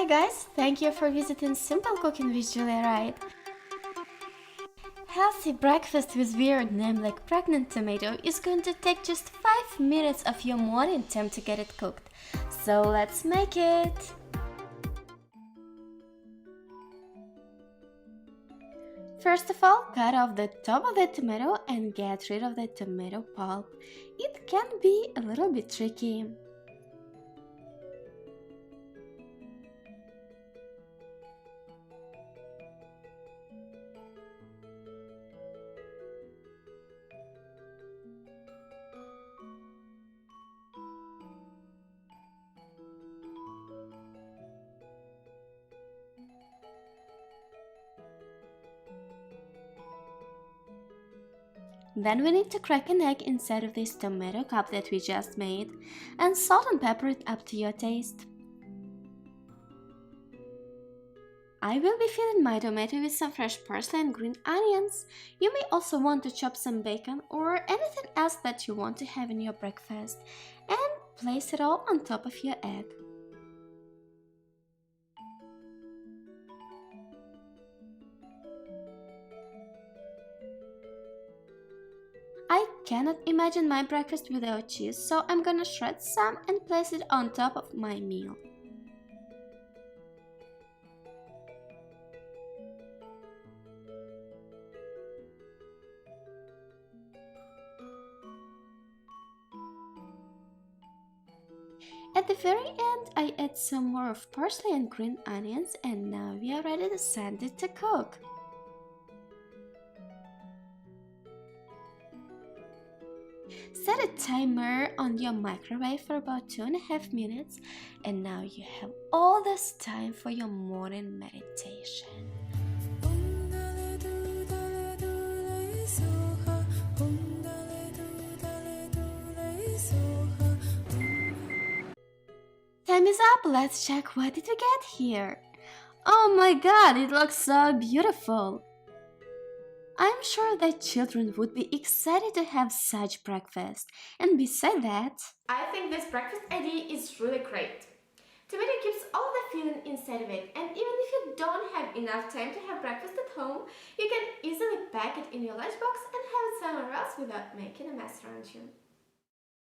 guys, thank you for visiting Simple Cooking with Julia Wright. Healthy breakfast with weird name like pregnant tomato is going to take just 5 minutes of your morning time to get it cooked. So let's make it! First of all, cut off the top of the tomato and get rid of the tomato pulp. It can be a little bit tricky. Then we need to crack an egg inside of this tomato cup that we just made, and salt and pepper it up to your taste. I will be filling my tomato with some fresh parsley and green onions. You may also want to chop some bacon or anything else that you want to have in your breakfast, and place it all on top of your egg. I cannot imagine my breakfast without cheese, so I'm gonna shred some and place it on top of my meal. At the very end, I add some more of parsley and green onions, and now we are ready to send it to cook. Set a timer on your microwave for about 2.5 minutes, and now you have all this time for your morning meditation. Time is up, let's check what did we get here. Oh my god, it looks so beautiful! I'm sure that children would be excited to have such breakfast. And beside that, I think this breakfast idea is really great. Tomato keeps all the filling inside of it, and even if you don't have enough time to have breakfast at home, you can easily pack it in your lunchbox and have it somewhere else without making a mess around you.